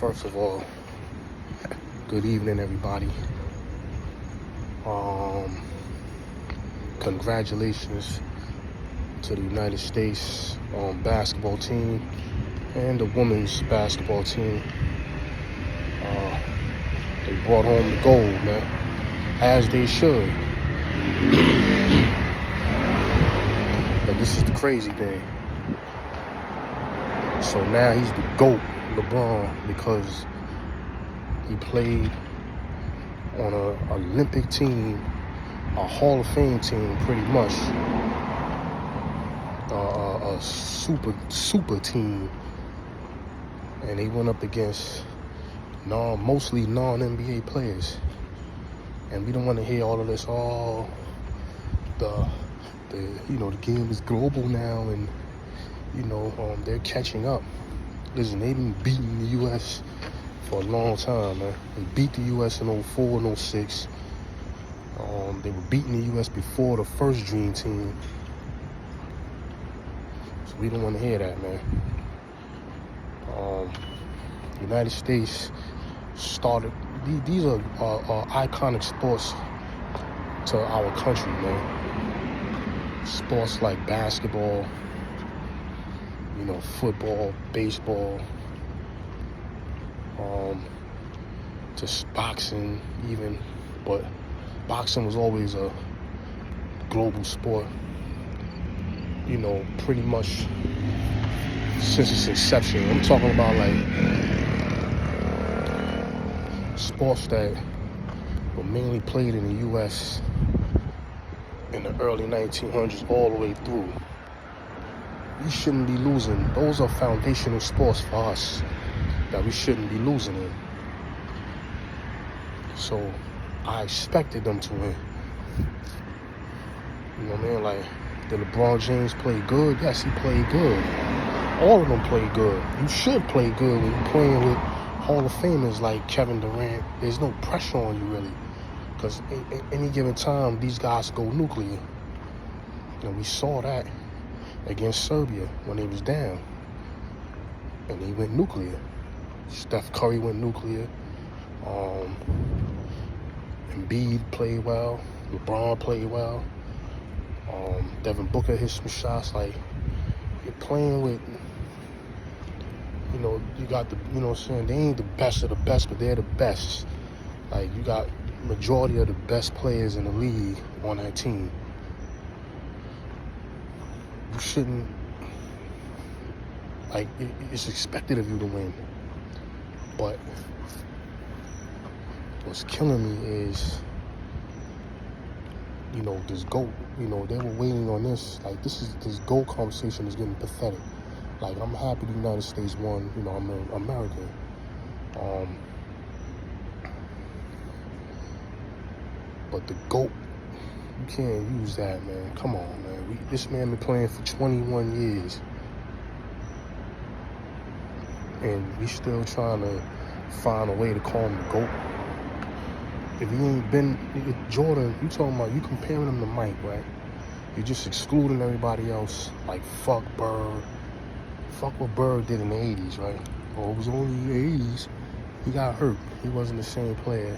First of all, good evening, everybody. Congratulations to the United States basketball team and the women's basketball team. They brought home the gold, man, as they should. But this is the crazy thing. So now he's the GOAT, Lebron, because he played on an Olympic team, a Hall of Fame team, pretty much, a super team, and they went up against mostly non-NBA players. And we don't want to hear all of this. The game is global now, and they're catching up. Listen, they've been beating the U.S. for a long time, man. They beat the U.S. in 04 and 06. They were beating the U.S. before the first Dream Team. So we don't want to hear that, man. The United States started. These are iconic sports to our country, man. Sports like basketball, football, baseball, just boxing even, but boxing was always a global sport, pretty much since its inception. I'm talking about like sports that were mainly played in the U.S. in the early 1900s all the way through. We shouldn't be losing. Those are foundational sports for us that we shouldn't be losing in. So I expected them to win. You know what I mean? Like, did LeBron James play good? Yes, he played good. All of them played good. You should play good when you're playing with Hall of Famers like Kevin Durant. There's no pressure on you, really. Because at any given time, these guys go nuclear. And we saw that against Serbia when they was down. And they went nuclear. Steph Curry went nuclear. Embiid played well. LeBron played well. Devin Booker hit some shots. Like, you're playing with, you got the, what I'm saying? They ain't the best of the best, but they're the best. Like, you got majority of the best players in the league on that team. You shouldn't, like, it's expected of you to win. But what's killing me is, this GOAT, they were waiting on this. Like, this GOAT conversation is getting pathetic. Like, I'm happy the United States won, I'm an American. But the GOAT, you can't use that, man. Come on, man. This man been playing for 21 years. And we still trying to find a way to call him the GOAT. If he ain't been, Jordan, you talking about, you comparing him to Mike, right? You're just excluding everybody else. Like, fuck Bird. Fuck what Bird did in the 80s, right? Well, it was only the 80s. He got hurt. He wasn't the same player.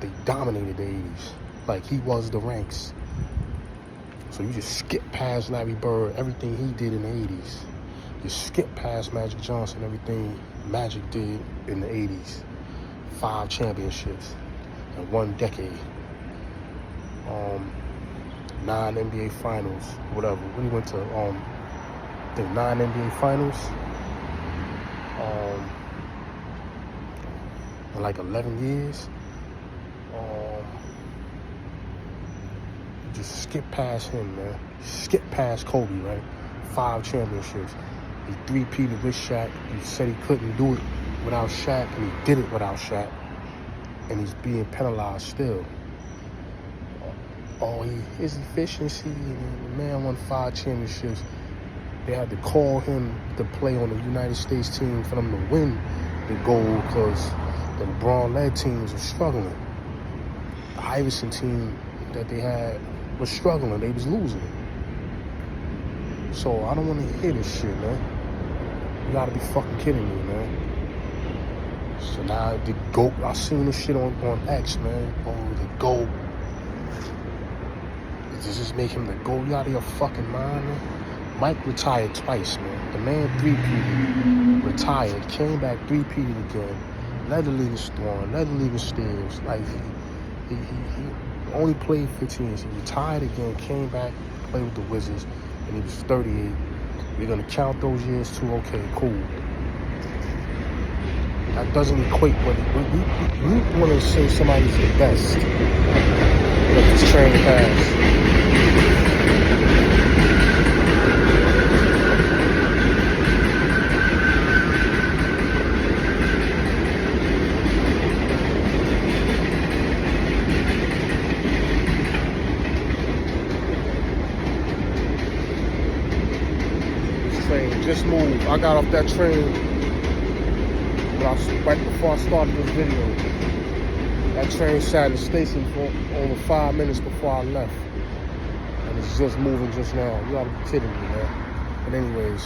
They dominated the 80s. Like, he was the ranks. So you just skip past Larry Bird, everything he did in the 80s. You skip past Magic Johnson, everything Magic did in the 80s. 5 championships in 1 decade. 9 NBA finals, whatever. When he went to, I think 9 NBA finals. In like 11 years. Just skip past him, man. Skip past Kobe, right? 5 championships. He 3-peated with Shaq. He said he couldn't do it without Shaq, and he did it without Shaq. And he's being penalized still. His efficiency, the man won 5 championships. They had to call him to play on the United States team for them to win the gold because the LeBron-led teams were struggling. The Iverson team that they had was struggling. They was losing. So I don't want to hear this shit, man. You gotta be fucking kidding me, man. So now the GOAT, I seen this shit on X, man. Oh, the GOAT. Does this make him the GOAT? You out of your fucking mind, man? Mike retired twice, man. The man three-peated, retired, came back three-peated again. Led the league in scoring, led the league in steals. Like, he only played 15 years. He retired again, came back, played with the Wizards, and he was 38. We're going to count those years too. Okay, cool. That doesn't equate what we want to say somebody's the best. Let this train pass. Train just moved. I got off that train right before I started this video. That train sat in the station for over 5 minutes before I left, and it's just moving just now. You gotta be kidding me, man. But anyways,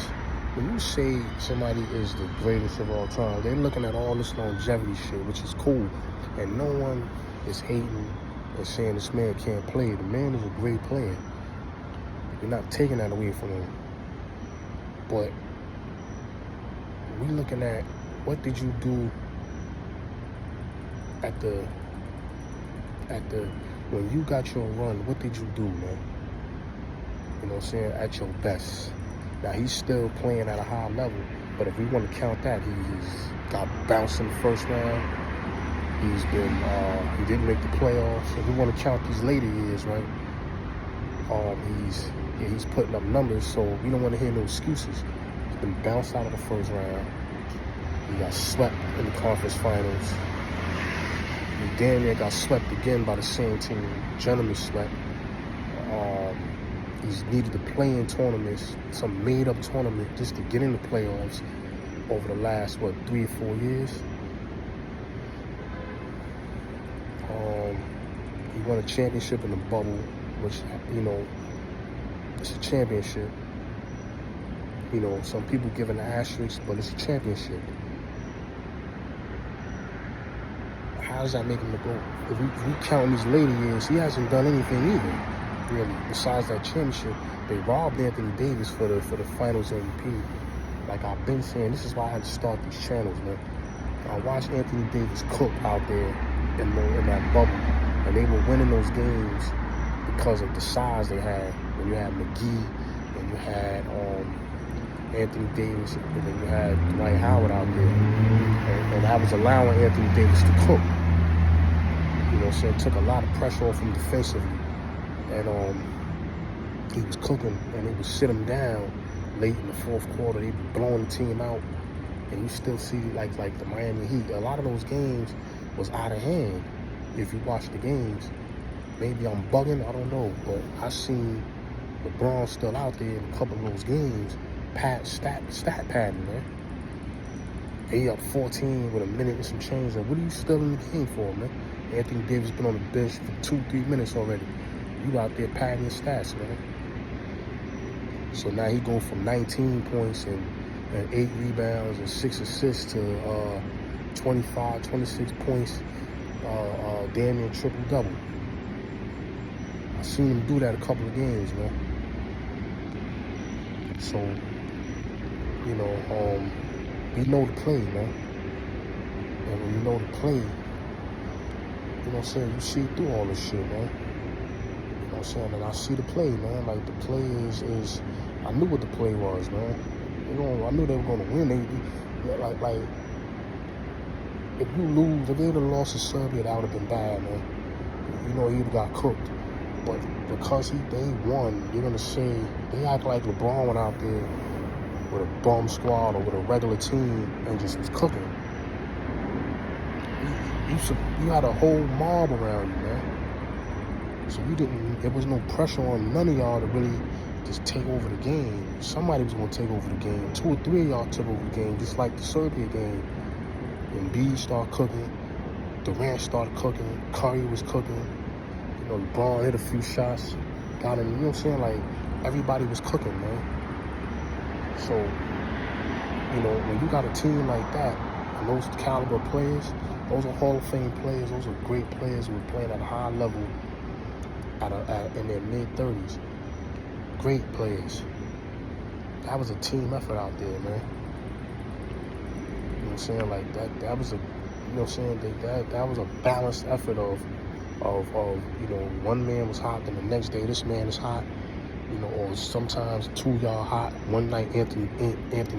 when you say somebody is the greatest of all time, they're looking at all this longevity shit, which is cool, and no one is hating and saying this man can't play. The man is a great player. You're not taking that away from him. But we looking at what did you do at the when you got your run, what did you do, man? You know what I'm saying? At your best. Now he's still playing at a high level, but if we want to count that, he's got bounced in the first round. He's been he didn't make the playoffs. If we want to count these later years, right? He's putting up numbers, so we don't want to hear no excuses. He's been bounced out of the first round. He got swept in the conference finals. He damn near got swept again by the same team. Gentlemen swept. He's needed to play in tournaments, some made-up tournament, just to get in the playoffs over the last, 3 or 4 years. He won a championship in the bubble, which, you know, it's a championship. You know, some people give an asterisk, but it's a championship. How does that make him the GOAT? If we count these later years, he hasn't done anything either, really, besides that championship. They robbed Anthony Davis for the finals MVP. Like I've been saying, this is why I had to start these channels, man. I watched Anthony Davis cook out there in that bubble, and they were winning those games because of the size they had. When you had McGee, and you had Anthony Davis, and then you had Dwight Howard out there, and that was allowing Anthony Davis to cook. You know what I'm saying? Took a lot of pressure off him defensively, and he was cooking, and they would sit him down late in the fourth quarter. They'd be blowing the team out, and you still see like the Miami Heat. A lot of those games was out of hand. If you watch the games, maybe I'm bugging, I don't know, but I seen Lebron still out there in a couple of those games, stat padding, man. They up 14 with a minute and some change. Like, what are you still in the game for, man? Anthony Davis been on the bench for 2-3 minutes already. You out there padding your stats, man. So now he go from 19 points and 8 rebounds and 6 assists to 25, 26 points, damn near triple-double. I seen him do that a couple of games, man. So, you know, we know the play, man. And when you know the play, you know what I'm saying, you see through all this shit, man. You know what I'm saying? And I see the play, man. Like, the play is I knew what the play was, man. You know, I knew they were going to win. Like, if you lose, if they would have lost to Serbia, that would have been bad, man. You know, he would have got cooked. But because they won, you're going to say, they act like LeBron went out there with a bum squad or with a regular team and just was cooking. You had a whole mob around you, man. So there was no pressure on none of y'all to really just take over the game. Somebody was going to take over the game. 2 or 3 of y'all took over the game, just like the Serbia game. Embiid started cooking. Durant started cooking. Curry was cooking. You know, LeBron hit a few shots. Got him, you know what I'm saying? Like, everybody was cooking, man. So, you know, when you got a team like that, And those caliber players, those are Hall of Fame players. Those are great players who were playing at a high level in their mid-30s. Great players. That was a team effort out there, man. You know what I'm saying? Like that was a, you know what I'm saying? That was a balanced effort of you know, one man was hot, then the next day this man is hot, you know, or sometimes two y'all hot. One night Anthony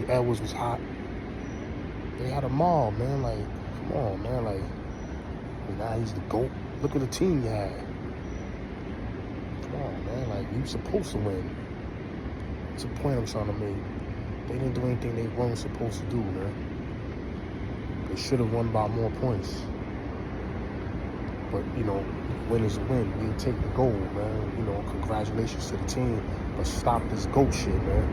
Edwards was hot. They had a mob, man. Like, come on, man. Like, now he's the GOAT. Look at the team you had. Come on, man. Like, you supposed to win. That's the point I'm trying to make. They didn't do anything they weren't supposed to do, man. They should have won by more points. But, you know, win is a win. We take the goal, man. You know, congratulations to the team. But stop this GOAT shit, man.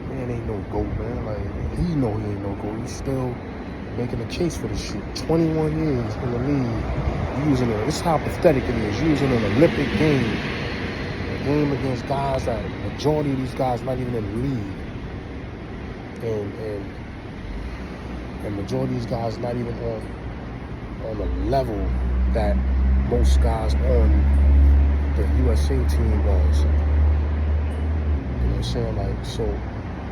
Man ain't no GOAT, man. Like, he know he ain't no GOAT. He's still making a case for this shit. 21 years in the league. Using it. This is how pathetic it is. Using an Olympic game. A game against guys that the majority of these guys not even in the league. And majority of these guys not even on the level that most guys on the USA team was. You know what I'm saying? Like, so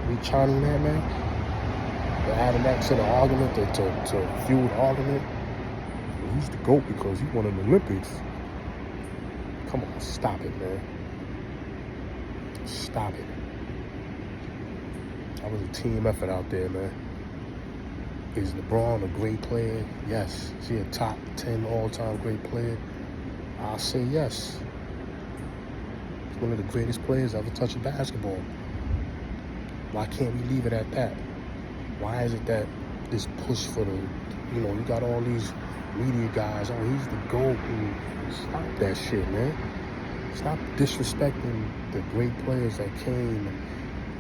we chiming that, man. They're adding that to the argument, to fuel the argument. He's the GOAT because he won an Olympics. Come on, stop it, man. Stop it. That was a team effort out there, man. Is LeBron a great player? Yes. Is he a top 10 all-time great player? I'll say yes. He's one of the greatest players ever touched a basketball. Why can't we leave it at that? Why is it that this push for the, you know, you got all these media guys, oh, he's the GOAT. Stop that shit, man. Stop disrespecting the great players that came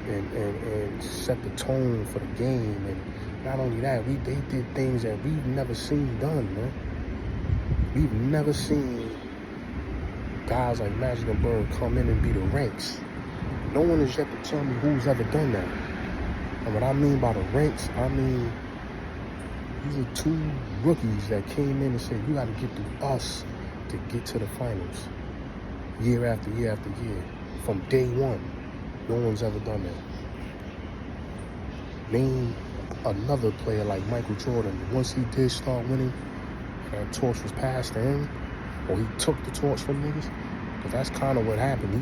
and set the tone for the game. And not only that, they did things that we've never seen done, man. We've never seen guys like Magic and Bird come in and be the ranks. No one has yet to tell me who's ever done that. And what I mean by the ranks, I mean these are two rookies that came in and said, you got to get through us to get to the finals. Year after year after year. From day one. No one's ever done that. Name another player like Michael Jordan. Once he did start winning, that torch was passed to him, or he took the torch from niggas. But that's kind of what happened. He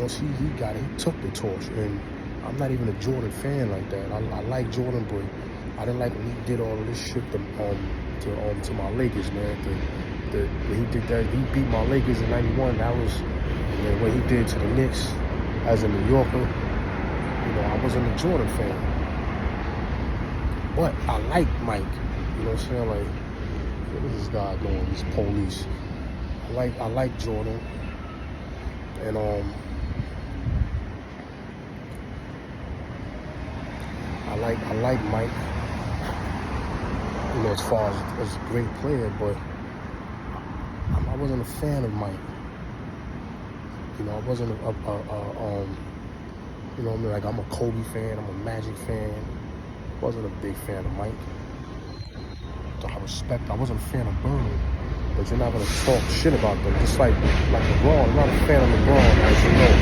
once he got it, he took the torch. And I'm not even a Jordan fan like that. I like Jordan, but I didn't like when he did all of this shit to my Lakers, man. When he did that, he beat my Lakers in '91. That was, and what he did to the Knicks as a New Yorker. You know, I wasn't a Jordan fan, but I like Mike. You know what I'm saying? Like, what is this guy doing? These police. I like Jordan, and I like Mike. You know, as far as a great player, but I wasn't a fan of Mike. You know, I wasn't you know what I mean? Like, I'm a Kobe fan, I'm a Magic fan. Wasn't a big fan of Mike. So I wasn't a fan of Bird, but you're not gonna talk shit about them. Just like LeBron, I'm not a fan of LeBron, as you know.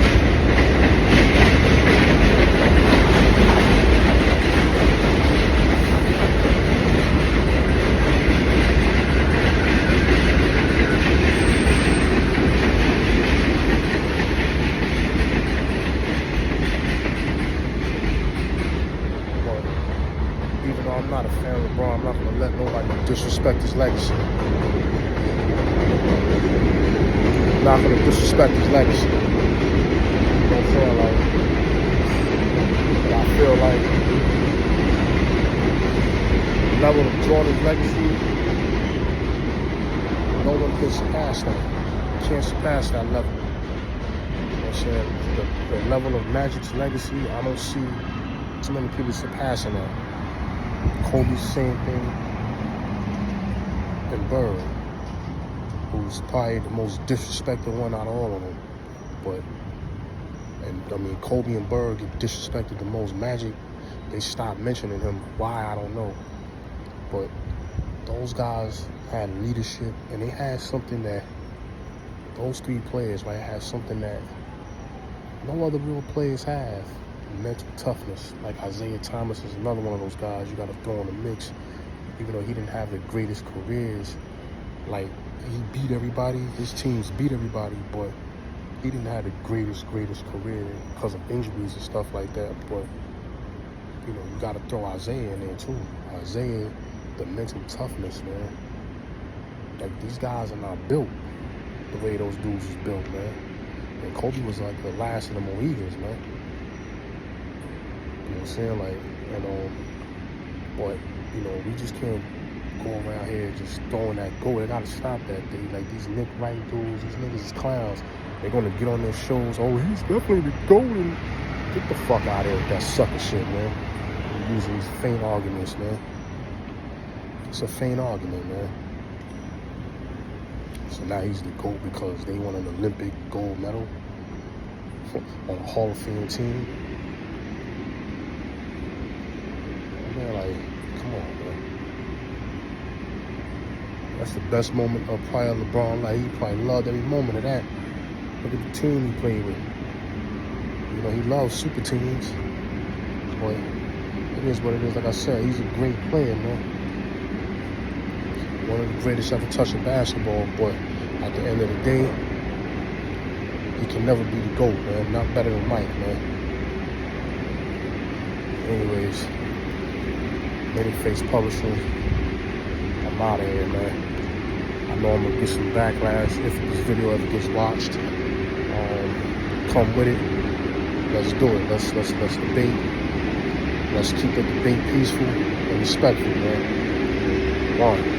Even though I'm not a fan of LeBron, I'm not going to let nobody disrespect his legacy. I'm not going to disrespect his legacy. You know what I'm saying? Like, but I feel like the level of Jordan's legacy, no one can surpass that. Can't surpass that level. You know what I'm saying? The level of Magic's legacy, I don't see too many people surpassing that. Kobe's same thing, and Bird, who's probably the most disrespected one out of all of them. But, and I mean, Kobe and Bird get disrespected the most. Magic, they stopped mentioning him. Why, I don't know. But those guys had leadership, and they had something that those three players, right, had something that no other real players have. Mental toughness. Like Isaiah Thomas is another one of those guys you got to throw in the mix. Even though he didn't have the greatest careers, like he beat everybody, his teams beat everybody, but he didn't have the greatest career because of injuries and stuff like that. But you know, you got to throw Isaiah in there too. Isaiah, the mental toughness, man. Like, these guys are not built the way those dudes was built, man. And Kobe was like the last of the Mohegans, man. You know what I'm saying? Like, but, you know, we just can't go around here just throwing that goal. They gotta stop that. Like, these Nick Wright dudes, these niggas is clowns. They're gonna get on their shows. Oh, he's definitely the GOAT. And get the fuck out of here with that sucker shit, man. You're using these faint arguments, man. It's a faint argument, man. So now he's the GOAT because they won an Olympic gold medal on a Hall of Fame team. Man, like, come on, man. That's the best moment of prior LeBron. Like, he probably loved every moment of that. Look at the team he played with. You know, he loves super teams. But it is what it is. Like I said, he's a great player, man. One of the greatest ever touch of basketball, but at the end of the day, he can never be the GOAT, man. Not better than Mike, man. Anyways, Many Face Publishing, I'm out of here, man. I know I'm gonna get some backlash if this video ever gets watched. Come with it. Let's do it. Let's debate. Let's keep the debate peaceful and respectful, man. One.